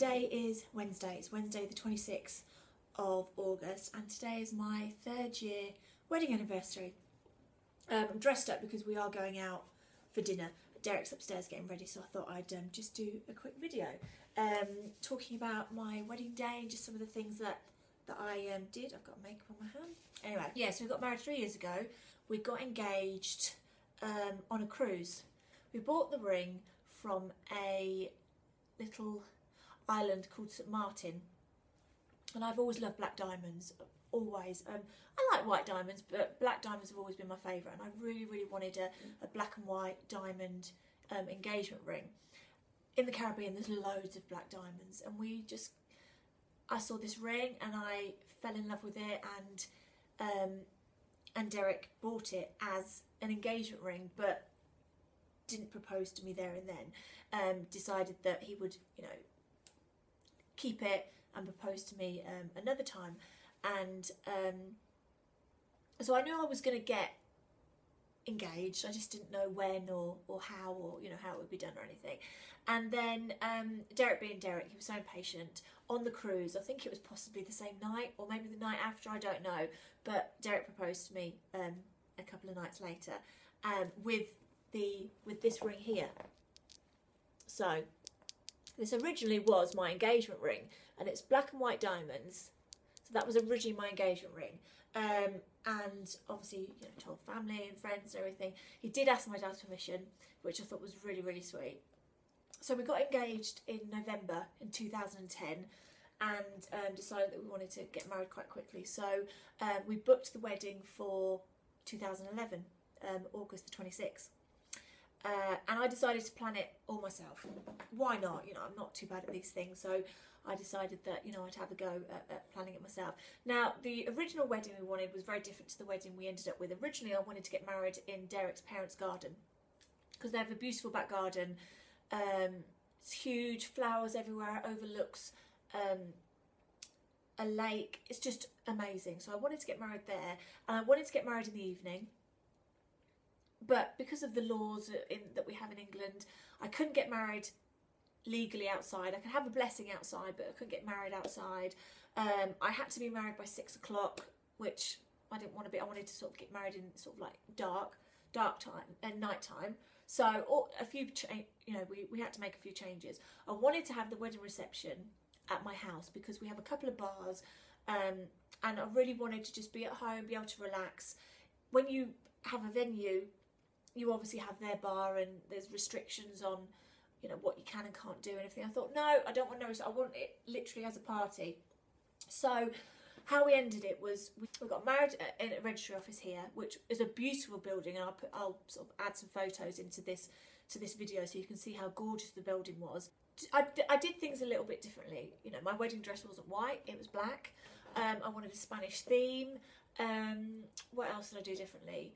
Today is Wednesday. It's Wednesday the 26th of August and today is my 3rd year wedding anniversary. I'm dressed up because we are going out for dinner. Derek's upstairs getting ready, so I thought I'd just do a quick video talking about my wedding day and just some of the things that I did. I've got makeup on my hand. Anyway, yeah, so we got married 3 years ago. We got engaged on a cruise. We bought the ring from a little island called St Martin, and I've always loved black diamonds, always. I like white diamonds, but black diamonds have always been my favourite, and I really wanted a black and white diamond engagement ring. In the Caribbean there's loads of black diamonds, and I saw this ring and I fell in love with it, and Derek bought it as an engagement ring, but didn't propose to me there and then. Decided that he would, you know, keep it and propose to me another time. And so I knew I was going to get engaged. I just didn't know when or how, or you know, how it would be done or anything. And then Derek being Derek, he was so impatient. On the cruise, I think it was possibly the same night or maybe the night after, I don't know, but Derek proposed to me a couple of nights later with this ring here. So this originally was my engagement ring, and it's black and white diamonds. So that was originally my engagement ring. And obviously, you know, told family and friends and everything. He did ask my dad's permission, which I thought was really sweet. So we got engaged in November in 2010 and decided that we wanted to get married quite quickly. So we booked the wedding for 2011, August the 26th. And I decided to plan it all myself. Why not? You know, I'm not too bad at these things, so I decided that, you know, I'd have a go at planning it myself. Now, the original wedding we wanted was very different to the wedding we ended up with. Originally, I wanted to get married in Derek's parents' garden because they have a beautiful back garden. It's huge, flowers everywhere, it overlooks a lake. It's just amazing. So I wanted to get married there, and I wanted to get married in the evening. But because of the laws that we have in England, I couldn't get married legally outside. I could have a blessing outside, but I couldn't get married outside. I had to be married by 6 o'clock, which I didn't want to be. I wanted to sort of get married in sort of like dark time and night time. So you know, we had to make a few changes. I wanted to have the wedding reception at my house because we have a couple of bars, and I really wanted to just be at home, be able to relax. When you have a venue, you obviously have their bar and there's restrictions on, you know, what you can and can't do and everything. I thought, no, I don't want no, I want it literally as a party. So how we ended it was we got married in a registry office here, which is a beautiful building, and I'll sort of add some photos into this video so you can see how gorgeous the building was. I did things a little bit differently. You know, my wedding dress wasn't white, it was black. I wanted a Spanish theme. What else did I do differently?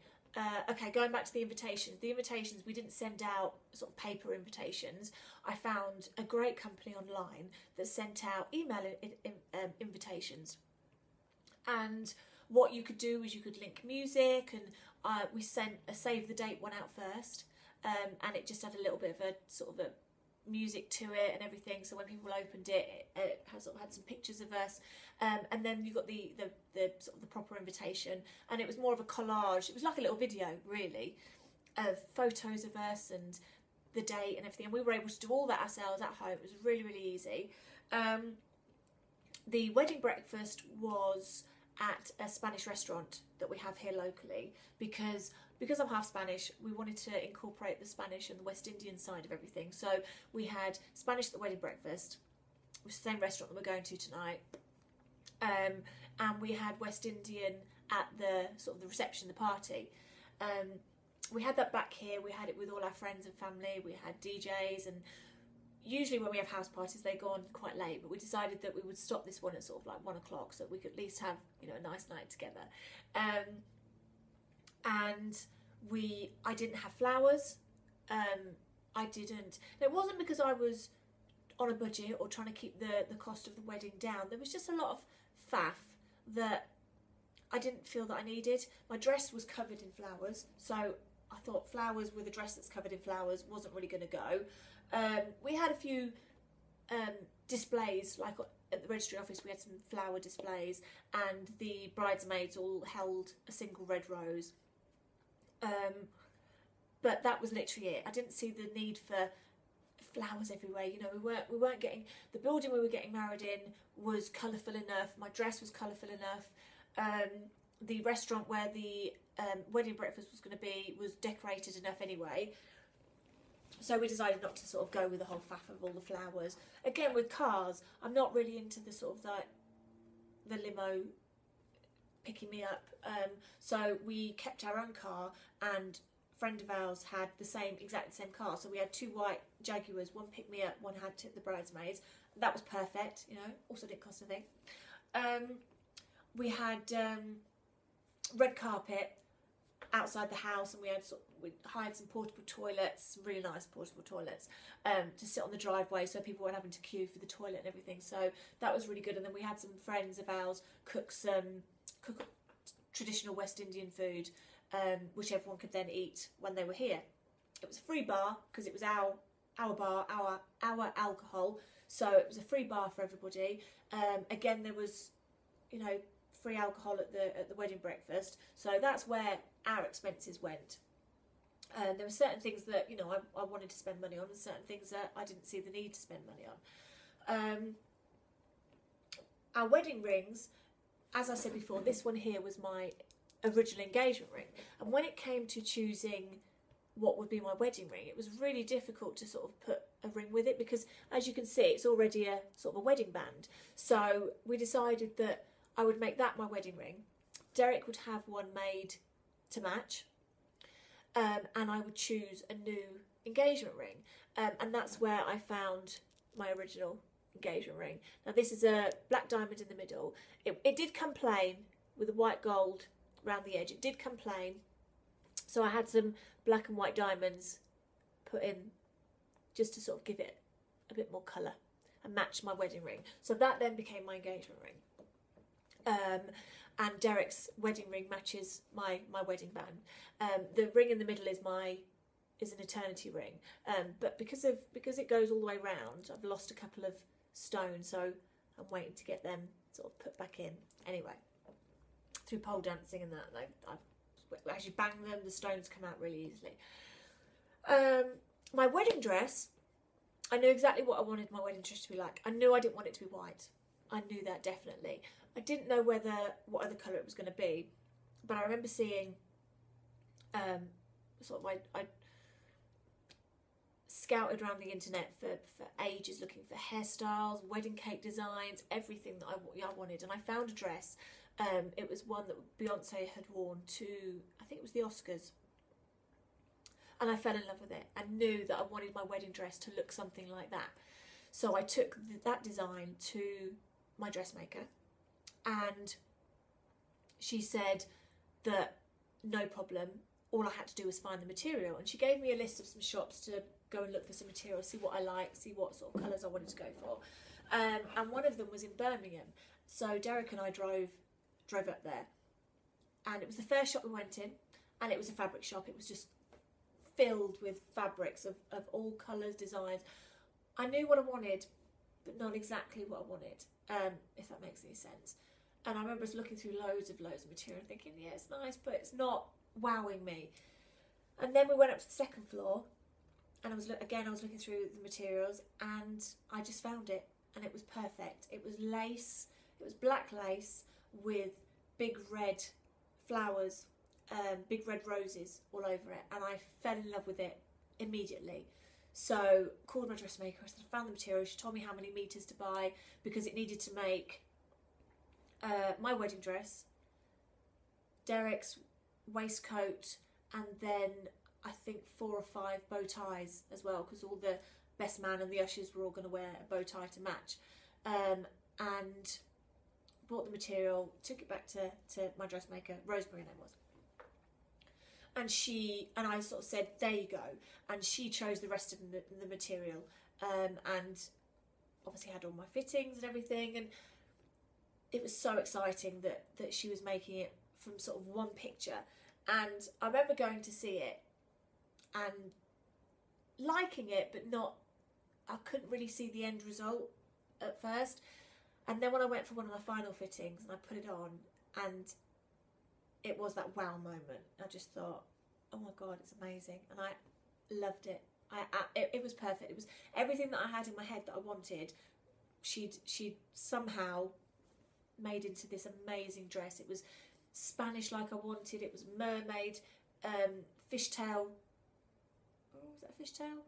Okay, going back to the invitations. The invitations, we didn't send out sort of paper invitations. I found a great company online that sent out email invitations. And what you could do is you could link music, and we sent a save the date one out first, and it just had a little bit of a sort of a music to it and everything, so when people opened it, it sort of had some pictures of us, and then you got the sort of the proper invitation, and it was more of a collage. It was like a little video really of photos of us and the date and everything, and we were able to do all that ourselves at home. It was really easy. The wedding breakfast was at a Spanish restaurant that we have here locally because I'm half Spanish. We wanted to incorporate the Spanish and the West Indian side of everything. So we had Spanish at the wedding breakfast, which is the same restaurant that we're going to tonight, and we had West Indian at the sort of the reception, the party. We had that back here. We had it with all our friends and family. We had DJs, and usually when we have house parties they go on quite late, but we decided that we would stop this one at sort of like 1 o'clock so that we could at least have, you know, a nice night together. And I didn't have flowers. I didn't. It wasn't because I was on a budget or trying to keep the cost of the wedding down. There was just a lot of faff that I didn't feel that I needed. My dress was covered in flowers, so I thought flowers with a dress that's covered in flowers wasn't really going to go. We had a few displays, like at the registry office we had some flower displays, and the bridesmaids all held a single red rose. But that was literally it. I didn't see the need for flowers everywhere. You know, we weren't getting, the building we were getting married in was colourful enough. My dress was colourful enough. The restaurant where the wedding breakfast was going to be was decorated enough anyway. So we decided not to sort of go with the whole faff of all the flowers. Again, with cars, I'm not really into the sort of like the limo picking me up. So we kept our own car, and a friend of ours had exactly the same car. So we had 2 white Jaguars, one picked me up, one had the bridesmaids. That was perfect, you know, also didn't cost a thing. We had red carpet outside the house, and we hired some portable toilets, really nice portable toilets, to sit on the driveway so people weren't having to queue for the toilet and everything. So that was really good. And then we had some friends of ours cook traditional West Indian food, which everyone could then eat when they were here. It was a free bar because it was our bar, our alcohol. So it was a free bar for everybody. Again, there was, you know, free alcohol at the wedding breakfast. So that's where our expenses went. There were certain things that, you know, I wanted to spend money on, and certain things that I didn't see the need to spend money on. Our wedding rings, as I said before, this one here was my original engagement ring. And when it came to choosing what would be my wedding ring, it was really difficult to sort of put a ring with it, because as you can see, it's already a sort of a wedding band. So we decided that I would make that my wedding ring. Derek would have one made to match. And I would choose a new engagement ring. And that's where I found my original engagement ring. Now this is a black diamond in the middle. It did come plain with a white gold around the edge. It did come plain. So I had some black and white diamonds put in just to sort of give it a bit more colour and match my wedding ring. So that then became my engagement ring. And Derek's wedding ring matches my wedding band. The ring in the middle is an eternity ring, but because it goes all the way round, I've lost a couple of stones, so I'm waiting to get them sort of put back in. Anyway, through pole dancing and that, I've actually bang them, the stones come out really easily. My wedding dress, I knew exactly what I wanted my wedding dress to be like. I knew I didn't want it to be white. I knew that definitely. I didn't know what other colour it was going to be, but I remember seeing I scouted around the internet for ages looking for hairstyles, wedding cake designs, everything that I wanted, and I found a dress. It was one that Beyonce had worn to, I think it was the Oscars, and I fell in love with it. I knew that I wanted my wedding dress to look something like that. So I took that design to my dressmaker, and she said that no problem, all I had to do was find the material. And she gave me a list of some shops to go and look for some material, see what I liked, see what sort of colours I wanted to go for. And one of them was in Birmingham. So Derek and I drove up there, and it was the first shop we went in, and it was a fabric shop. It was just filled with fabrics of all colours, designs. I knew what I wanted, but not exactly what I wanted, if that makes any sense. And I remember us looking through loads of material, thinking, yeah, it's nice, but it's not wowing me. And then we went up to the second floor, and I was looking through the materials, and I just found it, and it was perfect. It was lace, it was black lace with big red flowers, big red roses all over it, and I fell in love with it immediately. So called my dressmaker, I said I found the material. She told me how many meters to buy, because it needed to make my wedding dress, Derek's waistcoat, and then I think 4 or 5 bow ties as well, because all the best man and the ushers were all going to wear a bow tie to match. And bought the material, took it back to my dressmaker, Rosemary her name was. And I sort of said, there you go. And she chose the rest of the material, and obviously had all my fittings and everything. And it was so exciting that she was making it from sort of one picture. And I remember going to see it and liking it, but I couldn't really see the end result at first. And then when I went for one of my final fittings and I put it on, and it was that wow moment. I just thought, oh my God, it's amazing. And I loved it. It was perfect. It was everything that I had in my head that I wanted. She'd somehow made into this amazing dress. It was Spanish like I wanted. It was mermaid, fishtail. Oh, was that a fishtail?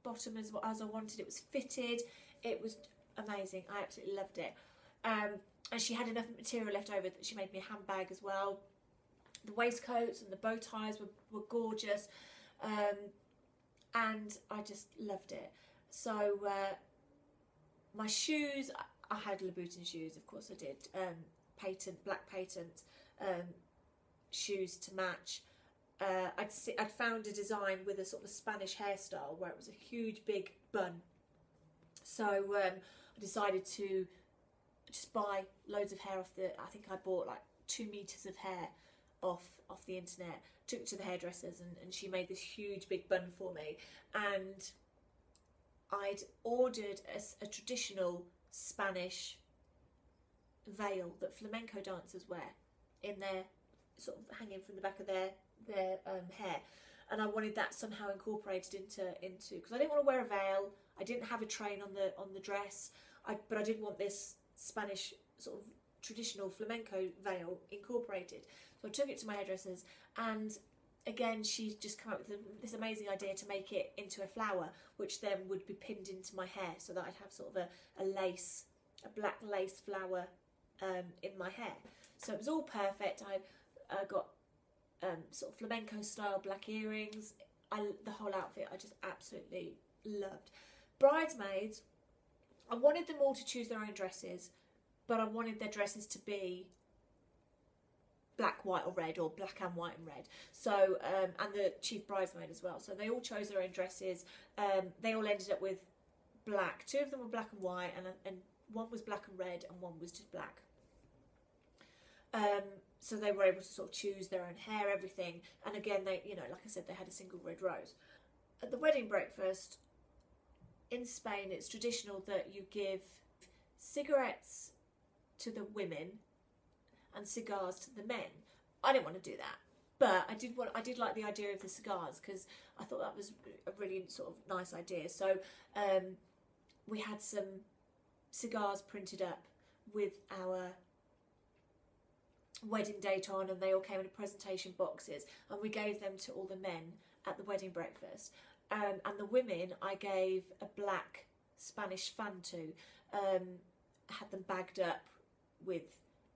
Bottom as I wanted. It was fitted. It was amazing. I absolutely loved it. And she had enough material left over that she made me a handbag as well. The waistcoats and the bow ties were gorgeous. And I just loved it. So my shoes, I had Louboutin shoes, of course I did. Black patent shoes to match. I'd found a design with a sort of a Spanish hairstyle where it was a huge big bun. So I decided to just buy loads of hair off I think I bought like 2 meters of hair off the internet, took it to the hairdressers, and she made this huge big bun for me. And I'd ordered a traditional Spanish veil that flamenco dancers wear in their sort of hanging from the back of their hair, and I wanted that somehow incorporated into because I didn't want to wear a veil. I didn't have a train on the dress, but I did want this Spanish sort of traditional flamenco veil incorporated. So I took it to my hairdressers, and again she's just come up with this amazing idea to make it into a flower, which then would be pinned into my hair, so that I'd have sort of a black lace flower in my hair. So it was all perfect. I got sort of flamenco style black earrings. The whole outfit I just absolutely loved. Bridesmaids, I wanted them all to choose their own dresses, but I wanted their dresses to be black, white or red, or black and white and red. So and the chief bridesmaid as well. So they all chose their own dresses. They all ended up with black. 2 of them were black and white, and one was black and red, and one was just black. So they were able to sort of choose their own hair, everything. And again, they, you know, like I said, they had a single red rose. At the wedding breakfast in Spain, it's traditional that you give cigarettes to the women and cigars to the men. I didn't want to do that, but I did like the idea of the cigars, because I thought that was a really sort of nice idea. So we had some cigars printed up with our wedding date on, and they all came in presentation boxes, and we gave them to all the men at the wedding breakfast. And the women I gave a black Spanish fan to. Had them bagged up with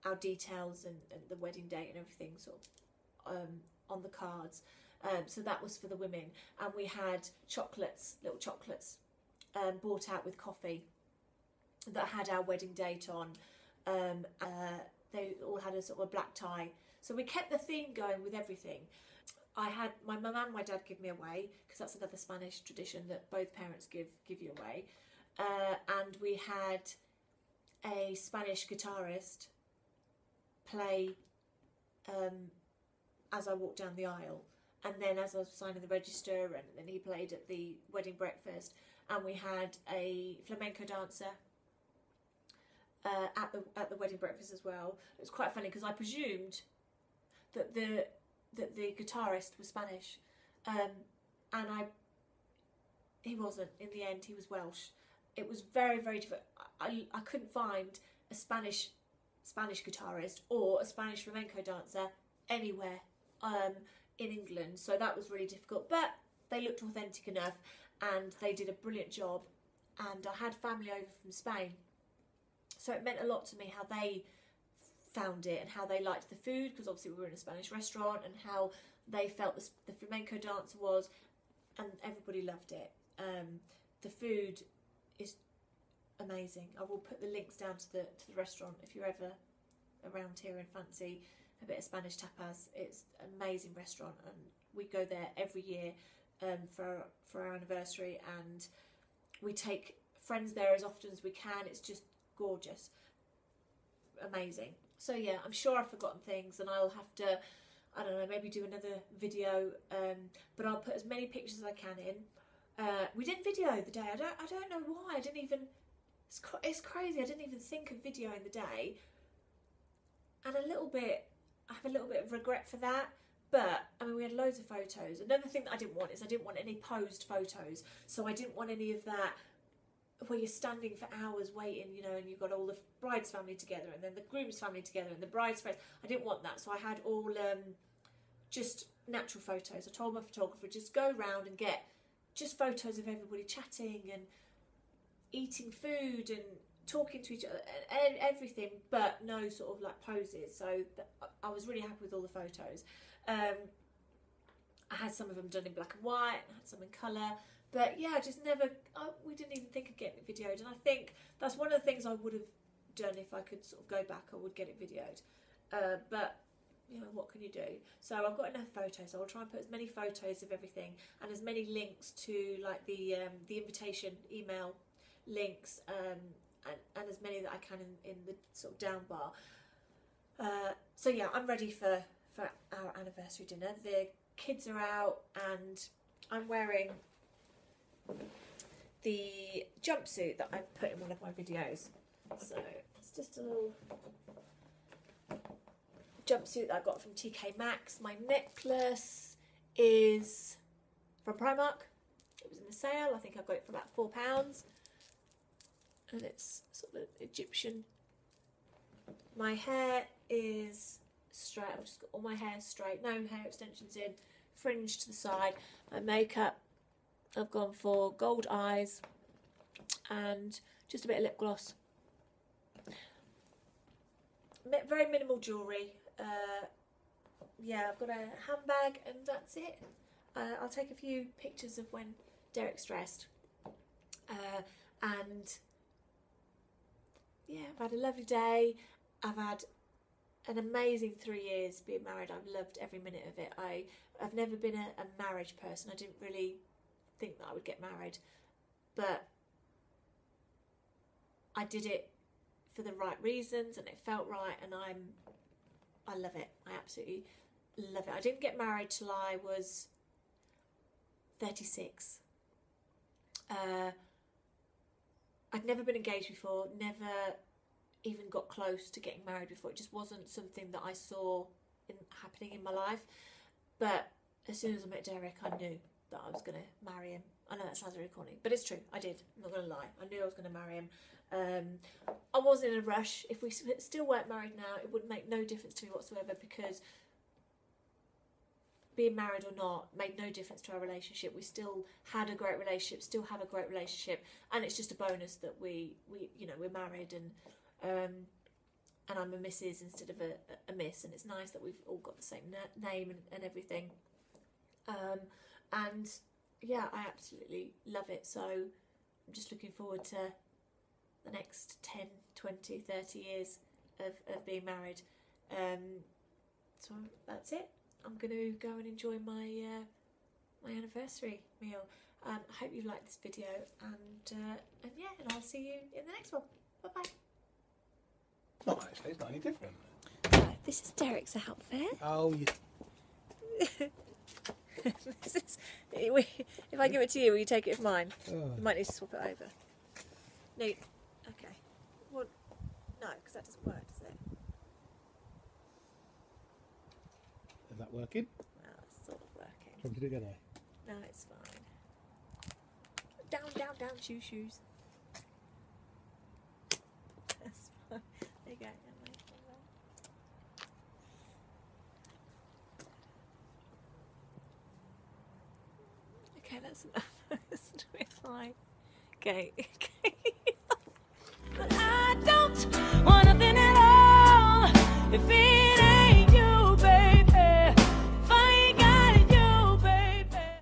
our details and the wedding date and everything sort of on the cards. So that was for the women. And we had chocolates, little chocolates, bought out with coffee that had our wedding date on. They all had a sort of a black tie. So we kept the theme going with everything. I had my mum and my dad give me away, because that's another Spanish tradition that both parents give you away. And we had a Spanish guitarist play as I walked down the aisle, and then as I was signing the register, and then he played at the wedding breakfast. And we had a flamenco dancer at the wedding breakfast as well. It was quite funny, because I presumed that the guitarist was Spanish, and he wasn't. In the end, he was Welsh. It was very, very different. I couldn't find a Spanish guitarist or a Spanish flamenco dancer anywhere in England, so that was really difficult. But they looked authentic enough, and they did a brilliant job. And I had family over from Spain, so it meant a lot to me how they found it and how they liked the food, because obviously we were in a Spanish restaurant, and how they felt the flamenco dancer was, and everybody loved it. The food is amazing. I will put the links down to the restaurant if you're ever around here and fancy a bit of Spanish tapas. It's an amazing restaurant, and we go there every year for our anniversary, and we take friends there as often as we can. It's just gorgeous, amazing. So yeah, I'm sure I've forgotten things, and I'll have to, I don't know, maybe do another video, but I'll put as many pictures as I can in. We didn't video the day. I don't know why. I didn't even It's crazy. I didn't even think of video in the day, and I have a little bit of regret for that. But I mean, we had loads of photos. Another thing that I didn't want is I didn't want any posed photos. So I didn't want any of that where you're standing for hours waiting, you know, and you've got all the bride's family together and then the groom's family together and the bride's friends. I didn't want that. So I had all just natural photos. I told my photographer, just go round and get just photos of everybody chatting and eating food and talking to each other and everything, but no sort of like poses. So I was really happy with all the photos. I had some of them done in black and white, and I had some in colour, but yeah, I just never, we didn't even think of getting it videoed, and I think that's one of the things I would have done if I could sort of go back. I would get it videoed, but you know, what can you do? So I've got enough photos, so I'll try and put as many photos of everything and as many links to like the invitation email links, and as many that I can in the sort of down bar. So yeah, I'm ready for our anniversary dinner. The kids are out and I'm wearing the jumpsuit that I put in one of my videos. So it's just a little jumpsuit that I got from Mxxx. My necklace is from Primark. It was in the sale. I think I got it for about £4. And it's sort of Egyptian. My hair is straight. I've just got all my hair straight, no hair extensions in, fringe to the side. My makeup, I've gone for gold eyes and just a bit of lip gloss. Very minimal jewellery. Yeah, I've got a handbag and that's it. I'll take a few pictures of when Derek's dressed. And yeah, I've had a lovely day. I've had an amazing 3 years being married. I've loved every minute of it. I've never been a marriage person. I didn't really think that I would get married, but I did it for the right reasons and it felt right, and I love it. I absolutely love it. I didn't get married till I was 36. I'd never been engaged before, never even got close to getting married before. It just wasn't something that I saw happening in my life. But as soon as I met Derek, I knew that I was going to marry him. I know that sounds really corny, but it's true. I did. I'm not going to lie. I knew I was going to marry him. I wasn't in a rush. If we still weren't married now, it would make no difference to me whatsoever, because being married or not made no difference to our relationship. We still had a great relationship, still have a great relationship, and it's just a bonus that we you know, we're married, and I'm a Mrs. instead of a Miss, and it's nice that we've all got the same name and everything. And yeah, I absolutely love it. So I'm just looking forward to the next 10, 20, 30 years of being married. So that's it. I'm going to go and enjoy my my anniversary meal. I hope you liked this video, and yeah, and I'll see you in the next one. Bye bye. Not actually, it's not any different. No, this is Derek's outfit. Oh, you. This is, if I give it to you, will you take it as mine? Oh. You might need to swap it over. No, okay. Well, no, because that doesn't work, does it? Is that working? Well, it's sort of working. Do you want me to do it again? No, it's fine. Down, down, down, shoes. That's fine. There you go. Okay, that's enough. That's fine. Okay.